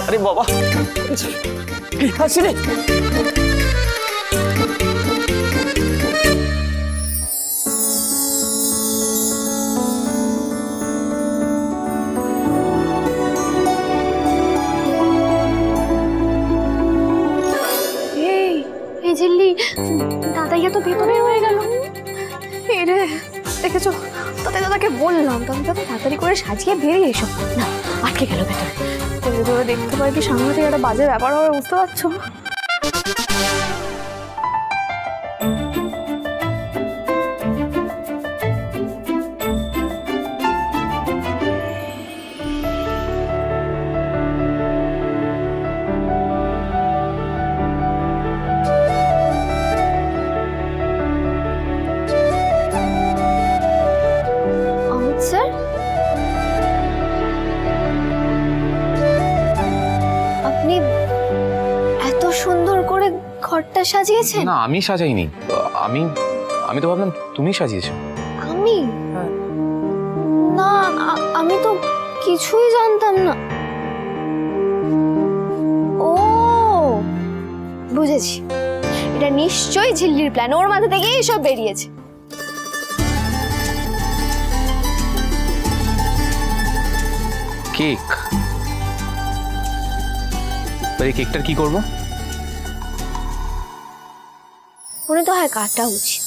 আরে বাবা আসি রে। ঝিল্লি দাদাইয়া তো ভেতরে হয়ে গেল। এরে দেখেছো, দাদাকে বললাম তুমি তো তাড়াতাড়ি করে সাজিয়ে বেরিয়ে এসো। না, আটকে গেল ভেতরে। ভেতরে দেখতে পাই কি সামনে থেকে একটা বাজে ব্যাপার হবে, বুঝতে পারছো? আপনি এত সুন্দর করে ঘরটা সাজিয়েছেন? না, আমি সাজাইনি। আমি তো ভাবলাম তুমি সাজিয়েছো। আমি? না, আমি তো কিছুই জানতাম না। ও বুঝেছি, এটা নিশ্চয়ই ঝিল্লির প্ল্যান। ওর মাথা থেকে এসব বেরিয়েছে। কেক? এই কেকটার কি করবো? মনে তো হয় কাটা উচিত।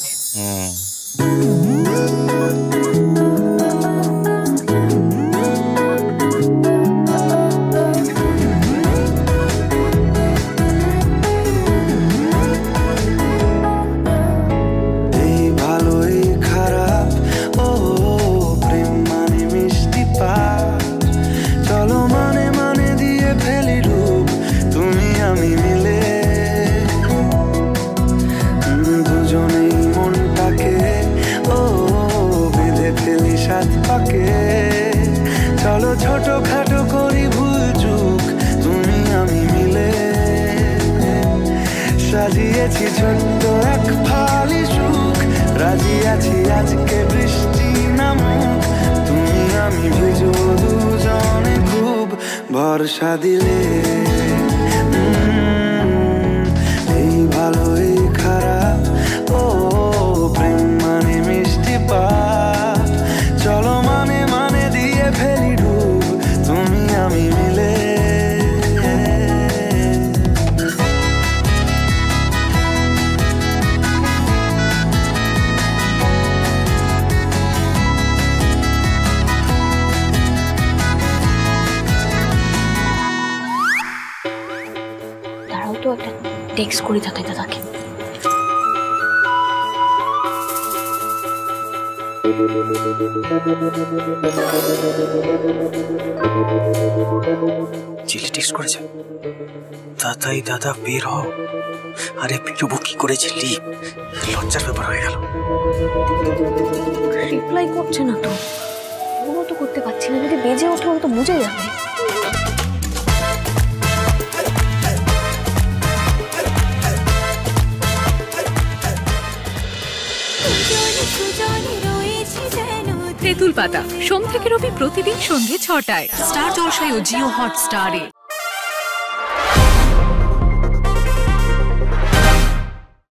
চলো ছোটখাটো করি ভুল চুক তুমি আমি মিলে, সাজিয়েছি ছোট্ট এক ফালি সুখ, রাজি আছি আজকে বৃষ্টি নামুক, তুমি আমি ভিজবো দুজনে খুব ভরসা দিলে। এই ভালো এই খারাপ, ও প্রেম মানে মিষ্টি পাপ, চলো মানে মানে দিয়ে ফেলি ডুব তুমি আমি মিলে। দাঁড়াও তো, একটা টেক্সট করি দাদাকে। চিলি টেক্সট করেছে, দাদাই দাদা বের হও। আরে বেরোবো কি করে ঝিল্লি, লজ্জার ব্যাপার হয়ে গেল। রিপ্লাই করছে না তো, ওগুলো তো করতে পারছি না। যদি বেজে ওঠে ও তো বুঝে যাবে। তেঁতুল পাতা সোম থেকে রবি প্রতিদিন সন্ধ্যে ৬টায় স্টার জলসায় ও জিও হটস্টারে।